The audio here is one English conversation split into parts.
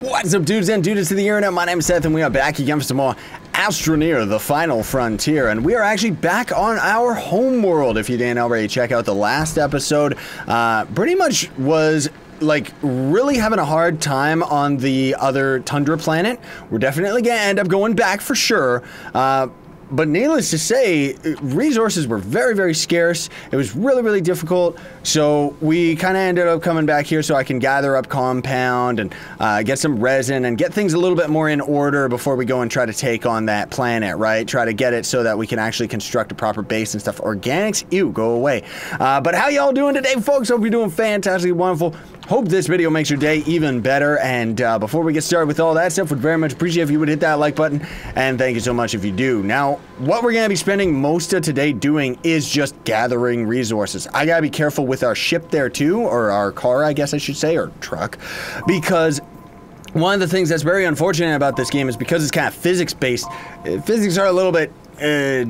What's up, dudes and dudes to the internet? My name is Scythe, and we are back again for some more Astroneer, the final frontier. And we are actually back on our home world. If you didn't already check out the last episode, pretty much was like really having a hard time on the other tundra planet. We're definitely gonna end up going back for sure. But needless to say, resources were very, very scarce. It was really, really difficult. So we kind of ended up coming back here so I can gather up compound and get some resin and get things a little bit more in order before we go and try to take on that planet, right? Try to get it so that we can actually construct a proper base and stuff. Organics, ew, go away. But how y'all doing today, folks? Hope you're doing fantastically wonderful. Hope this video makes your day even better. And before we get started with all that stuff, would very much appreciate if you would hit that like button. And thank you so much if you do. Now, what we're going to be spending most of today doing is just gathering resources. I got to be careful with our ship there too, or our car, I guess I should say, or truck, because one of the things that's very unfortunate about this game is because it's kind of physics-based, physics are a little bit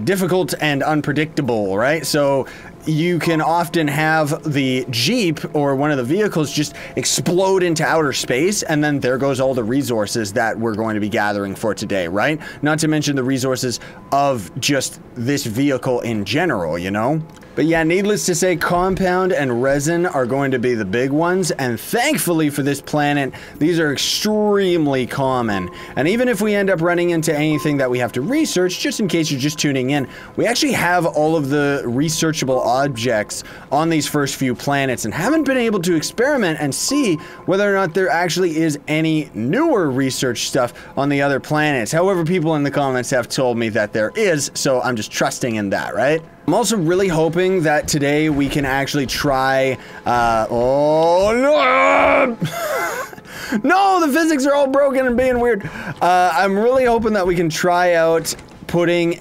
difficult and unpredictable, right? So you can often have the Jeep or one of the vehicles just explode into outer space, and then there goes all the resources that we're going to be gathering for today, right? Not to mention the resources of just this vehicle in general, you know? But yeah, needless to say, compound and resin are going to be the big ones, and thankfully for this planet, these are extremely common. And even if we end up running into anything that we have to research, just in case you're just tuning in, we actually have all of the researchable objects on these first few planets and haven't been able to experiment and see whether or not there actually is any newer research stuff on the other planets. However, people in the comments have told me that there is, so I'm just trusting in that, right? I'm also really hoping that today we can actually try, oh no! No, the physics are all broken and being weird. I'm really hoping that we can try out putting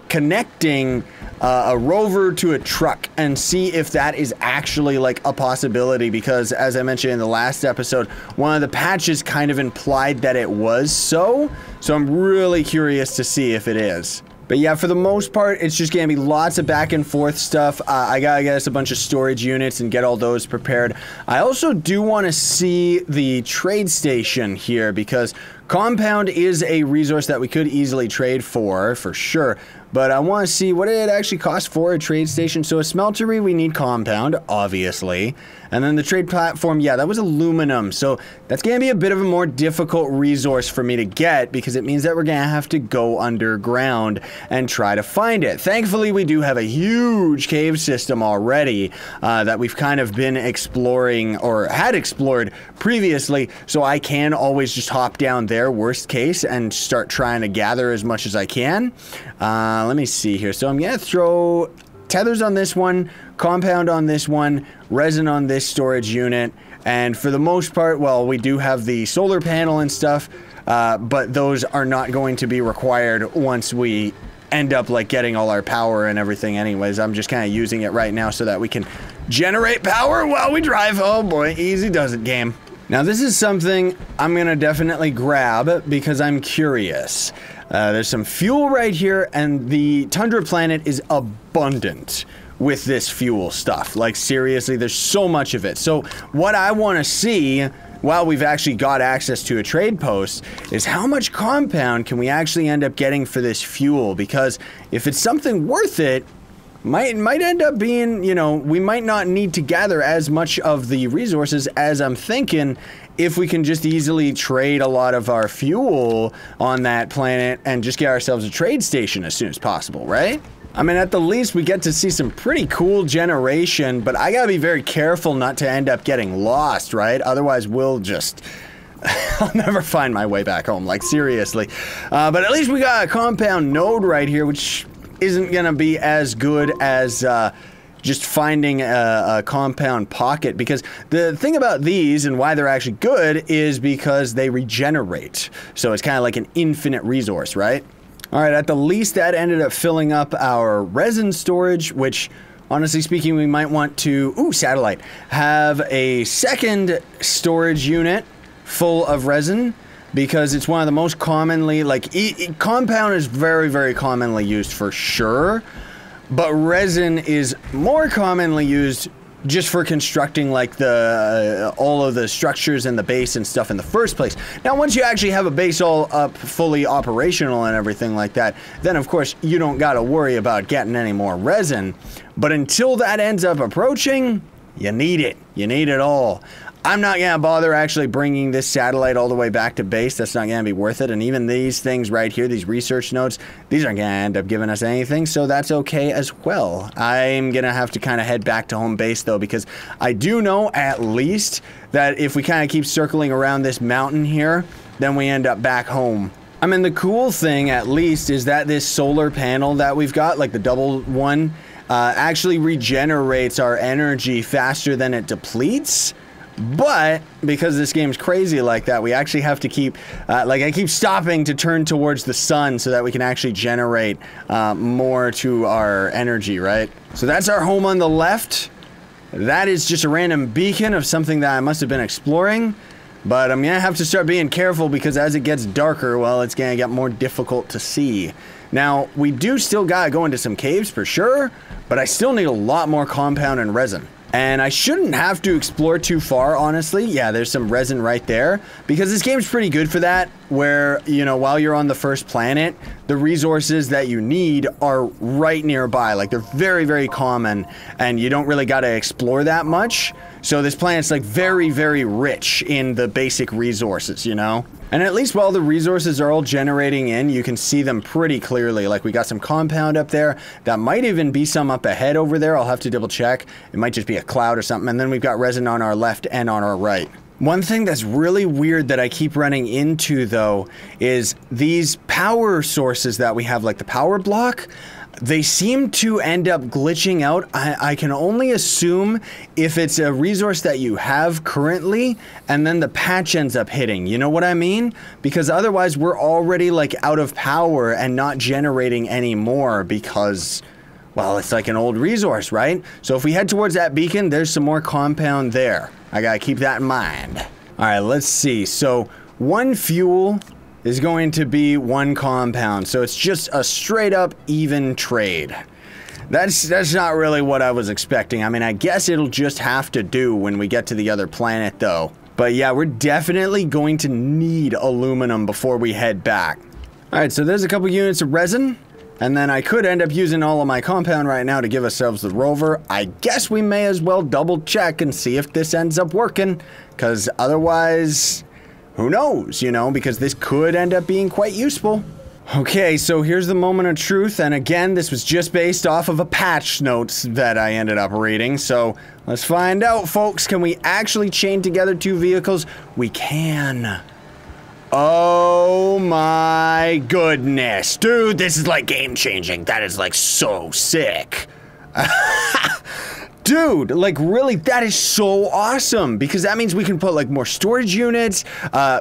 connecting a rover to a truck and see if that is actually like a possibility, because as I mentioned in the last episode, one of the patches kind of implied that it was so I'm really curious to see if it is. But yeah, for the most part, it's just gonna be lots of back and forth stuff. I gotta get us a bunch of storage units and get all those prepared. I also do want to see the trade station here, because compound is a resource that we could easily trade for sure. But I want to see what it actually costs for a trade station. So a smeltery, we need compound, obviously. And then the trade platform, yeah, that was aluminum. So that's going to be a bit of a more difficult resource for me to get, because it means that we're going to have to go underground and try to find it. Thankfully, we do have a huge cave system already that we've kind of been exploring, or had explored previously. So I can always just hop down there, worst case, and start trying to gather as much as I can. Let me see here. So I'm going to throw tethers on this one, compound on this one, resin on this storage unit, and for the most part, well, we do have the solar panel and stuff, but those are not going to be required once we end up like getting all our power and everything anyways. I'm just kind of using it right now so that we can generate power while we drive. Oh boy, easy does it, game. Now this is something I'm gonna definitely grab because I'm curious. There's some fuel right here, and the tundra planet is abundant with this fuel stuff. Like seriously, there's so much of it. So what I want to see, while we've actually got access to a trade post, is how much compound can we actually end up getting for this fuel? Because if it's something worth it, might end up being, you know, we might not need to gather as much of the resources as I'm thinking if we can just easily trade a lot of our fuel on that planet and just get ourselves a trade station as soon as possible, right? I mean, at the least, we get to see some pretty cool generation, but I gotta be very careful not to end up getting lost, right? Otherwise, we'll just... I'll never find my way back home, like, seriously. But at least we got a compound node right here, which isn't gonna be as good as just finding a compound pocket, because the thing about these and why they're actually good is because they regenerate. So it's kind of like an infinite resource, right? All right, at the least that ended up filling up our resin storage, which honestly speaking, we might want to, ooh, satellite, have a second storage unit full of resin, because it's one of the most commonly, like, compound is very, very commonly used for sure, but resin is more commonly used just for constructing like the all of the structures and the base and stuff in the first place. Now, once you actually have a base all up, fully operational and everything like that, then of course you don't got to worry about getting any more resin. But until that ends up approaching, you need it. You need it all. I'm not gonna bother actually bringing this satellite all the way back to base. That's not gonna be worth it. And even these things right here, these research nodes, these aren't gonna end up giving us anything, so that's okay as well. I'm gonna have to kind of head back to home base though, because I do know at least that if we kind of keep circling around this mountain here, then we end up back home. I mean, the cool thing at least is that this solar panel that we've got, like the double one, actually regenerates our energy faster than it depletes. But because this game's crazy like that, we actually have to keep, like I keep stopping to turn towards the sun so that we can actually generate more to our energy, right? So that's our home on the left. That is just a random beacon of something that I must have been exploring. But I'm gonna have to start being careful because as it gets darker, well, it's gonna get more difficult to see. Now, we do still gotta go into some caves for sure, but I still need a lot more compound and resin. And I shouldn't have to explore too far, honestly. Yeah, there's some resin right there. Because this game's pretty good for that, where, you know, while you're on the first planet, the resources that you need are right nearby. Like, they're very, very common, and you don't really gotta explore that much. So this planet's, like, very, very rich in the basic resources, you know? And at least while the resources are all generating in, you can see them pretty clearly. Like, we got some compound up there. That might even be some up ahead over there. I'll have to double check. It might just be a cloud or something. And then we've got resin on our left and on our right. One thing that's really weird that I keep running into, though, is these power sources that we have, like the power block, they seem to end up glitching out. I can only assume if it's a resource that you have currently and then the patch ends up hitting. You know what I mean? Because otherwise we're already like out of power and not generating anymore because, well, it's like an old resource, right? So if we head towards that beacon, there's some more compound there. I gotta keep that in mind. All right, let's see. So one fuel is going to be one compound, so it's just a straight up even trade. That's not really what I was expecting. I mean, I guess it'll just have to do when we get to the other planet though. But yeah, we're definitely going to need aluminum before we head back. All right, so there's a couple units of resin, and then I could end up using all of my compound right now to give ourselves the rover. I guess we may as well double check and see if this ends up working, because otherwise, who knows, you know, because this could end up being quite useful. Okay, so here's the moment of truth, and again, this was just based off of a patch notes that I ended up reading, so let's find out, folks. Can we actually chain together two vehicles? We can. Oh my goodness. Dude, this is like game-changing. That is like so sick. Dude, like really, that is so awesome because that means we can put like more storage units,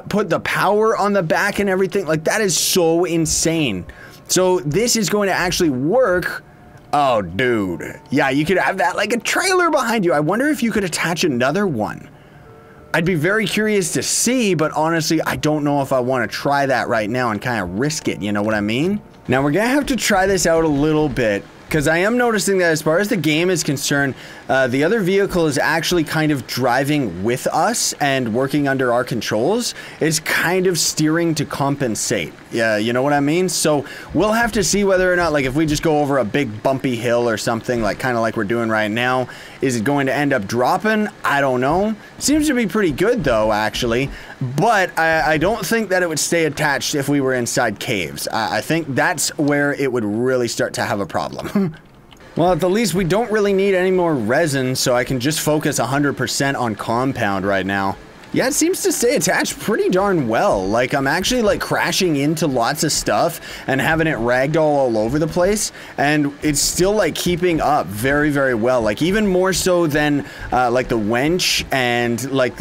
put the power on the back and everything. Like that is so insane. So this is going to actually work. Oh, dude. Yeah, you could have that like a trailer behind you. I wonder if you could attach another one. I'd be very curious to see, but honestly, I don't know if I want to try that right now and kind of risk it. You know what I mean? Now we're gonna have to try this out a little bit, because I am noticing that as far as the game is concerned, the other vehicle is actually kind of driving with us and working under our controls. It's kind of steering to compensate. Yeah, you know what I mean? So we'll have to see whether or not, like if we just go over a big bumpy hill or something, like kind of like we're doing right now, is it going to end up dropping? I don't know. Seems to be pretty good though, actually. But I don't think that it would stay attached if we were inside caves. I think that's where it would really start to have a problem. Well, at the least, we don't really need any more resin, so I can just focus 100% on compound right now. Yeah, it seems to stay attached pretty darn well. Like, I'm actually, like, crashing into lots of stuff and having it ragdoll all over the place, and it's still, like, keeping up very, very well. Like, even more so than, like, the winch and, like,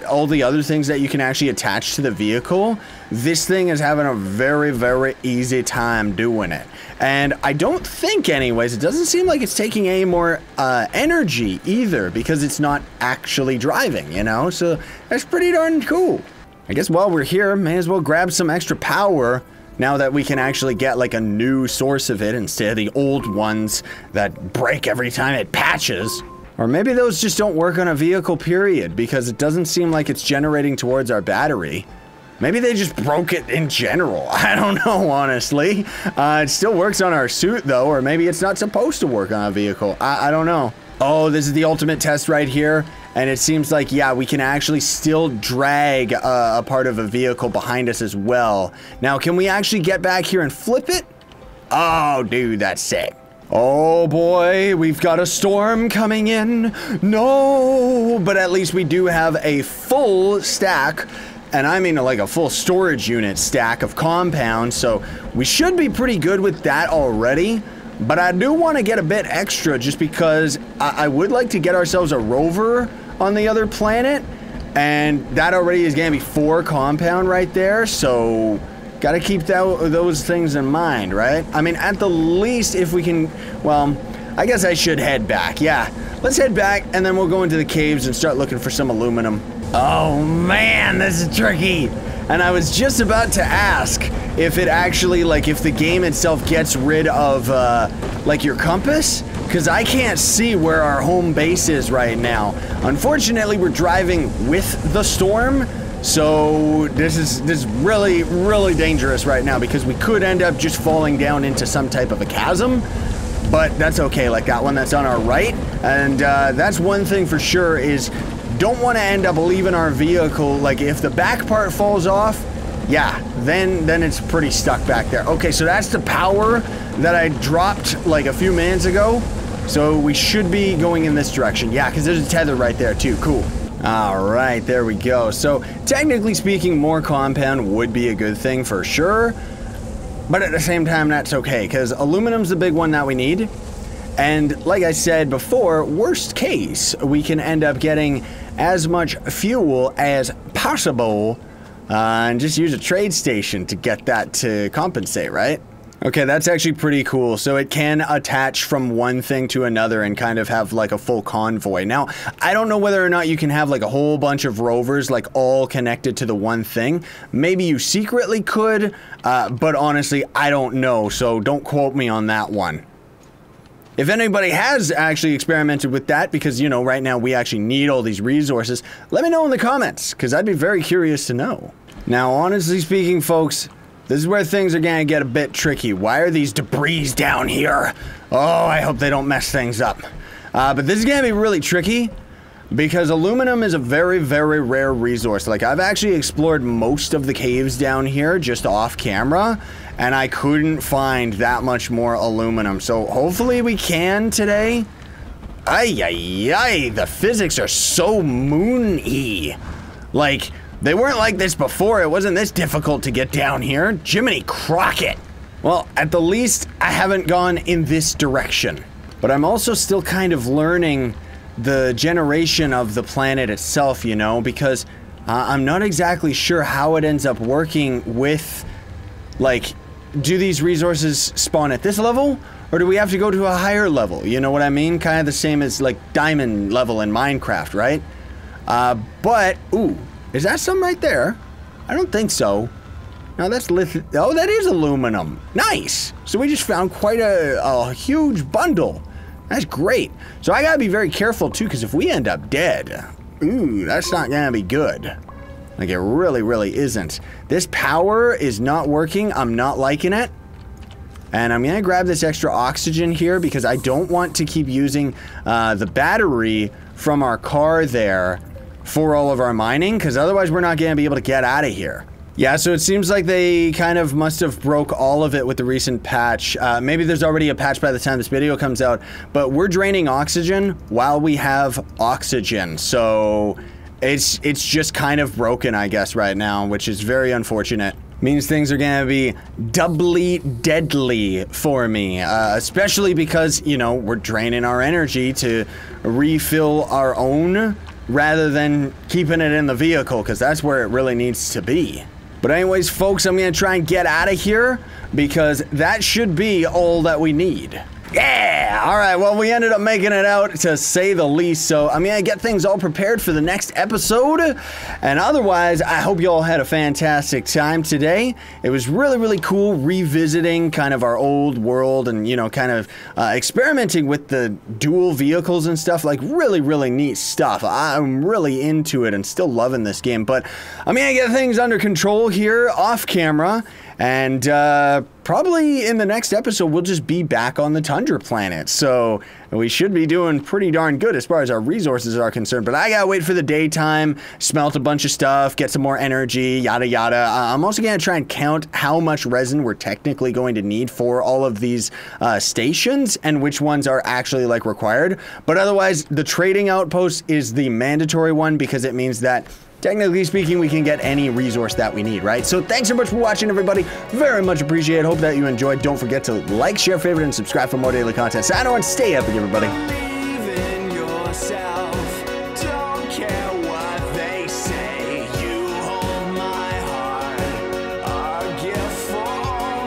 all the other things that you can actually attach to the vehicle. This thing is having a very, very easy time doing it. And I don't think, anyways, it doesn't seem like it's taking any more energy either, because it's not actually driving, you know? So that's pretty darn cool. I guess while we're here, may as well grab some extra power now that we can actually get like a new source of it instead of the old ones that break every time it patches. Or maybe those just don't work on a vehicle, period, because it doesn't seem like it's generating towards our battery. Maybe they just broke it in general. I don't know, honestly. It still works on our suit, though, or maybe it's not supposed to work on a vehicle. I don't know. Oh, this is the ultimate test right here. And it seems like, yeah, we can actually still drag a part of a vehicle behind us as well. Now, can we actually get back here and flip it? Oh, dude, that's sick. Oh boy, we've got a storm coming in. No, but at least we do have a full stack, and I mean like a full storage unit stack of compounds, so we should be pretty good with that already. But I do want to get a bit extra just because I would like to get ourselves a rover on the other planet, and that already is going to be 4 compound right there, so gotta keep those things in mind, right? I mean, at the least, if we can, well, I guess I should head back. Yeah, let's head back, and then we'll go into the caves and start looking for some aluminum. Oh man, this is tricky. And I was just about to ask if it actually, like, if the game itself gets rid of, like, your compass, because I can't see where our home base is right now. Unfortunately, we're driving with the storm, so this is really, really dangerous right now because we could end up just falling down into some type of a chasm, but that's okay, like that one that's on our right. And that's one thing for sure is don't want to end up leaving our vehicle, like if the back part falls off, yeah, then it's pretty stuck back there. Okay, so that's the power that I dropped like a few minutes ago, so we should be going in this direction. Yeah, because there's a tether right there too. Cool. All right, there we go. So technically speaking, more compound would be a good thing for sure, but at the same time, that's okay because aluminum's the big one that we need. And like I said before, worst case, we can end up getting as much fuel as possible and just use a trade station to get that to compensate, right? Okay, that's actually pretty cool. So it can attach from one thing to another and kind of have like a full convoy. Now, I don't know whether or not you can have like a whole bunch of rovers like all connected to the one thing. Maybe you secretly could, but honestly, I don't know. So don't quote me on that one. If anybody has actually experimented with that, because, you know, right now we actually need all these resources, let me know in the comments, because I'd be very curious to know. Now, honestly speaking, folks, this is where things are going to get a bit tricky. Why are these debris down here? Oh, I hope they don't mess things up. But this is going to be really tricky because aluminum is a very, very rare resource. Like, I've actually explored most of the caves down here just off camera, and I couldn't find that much more aluminum. So hopefully we can today. Ay, ay, ay, the physics are so moon-y. Like, they weren't like this before. It wasn't this difficult to get down here. Jiminy Crockett. Well, at the least, I haven't gone in this direction. But I'm also still kind of learning the generation of the planet itself, you know, because I'm not exactly sure how it ends up working with, like, do these resources spawn at this level? Or do we have to go to a higher level? You know what I mean? Kind of the same as, like, diamond level in Minecraft, right? But, ooh. Is that some right there? I don't think so. No, that's lithium. Oh, that is aluminum. Nice. So we just found quite a huge bundle. That's great. So I gotta be very careful too, because if we end up dead, ooh, that's not gonna be good. Like, it really, really isn't. This power is not working. I'm not liking it. And I'm gonna grab this extra oxygen here because I don't want to keep using the battery from our car there for all of our mining, because otherwise we're not going to be able to get out of here. Yeah, so it seems like they kind of must have broke all of it with the recent patch. Maybe there's already a patch by the time this video comes out, but we're draining oxygen while we have oxygen. So it's just kind of broken, I guess, right now, which is very unfortunate. Means things are going to be doubly deadly for me, especially because, you know, we're draining our energy to refill our own rather than keeping it in the vehicle, because that's where it really needs to be. But anyways, folks, I'm going to try and get out of here because that should be all that we need. Yeah! Alright, well, we ended up making it out, to say the least, so I'm gonna get things all prepared for the next episode, and otherwise, I hope you all had a fantastic time today. It was really, really cool revisiting kind of our old world and, you know, kind of experimenting with the dual vehicles and stuff, like really, really neat stuff. I'm really into it and still loving this game, but I'm gonna get things under control here off camera, and probably in the next episode, we'll just be back on the Tundra planet. So we should be doing pretty darn good as far as our resources are concerned. But I gotta wait for the daytime, smelt a bunch of stuff, get some more energy, yada yada. I'm also gonna try and count how much resin we're technically going to need for all of these stations and which ones are actually like required. But otherwise, the trading outpost is the mandatory one because it means that technically speaking, we can get any resource that we need, right? So thanks so much for watching, everybody. Very much appreciate it. Hope that you enjoyed. Don't forget to like, share, favorite, and subscribe for more daily content. Sign on, stay epic, everybody.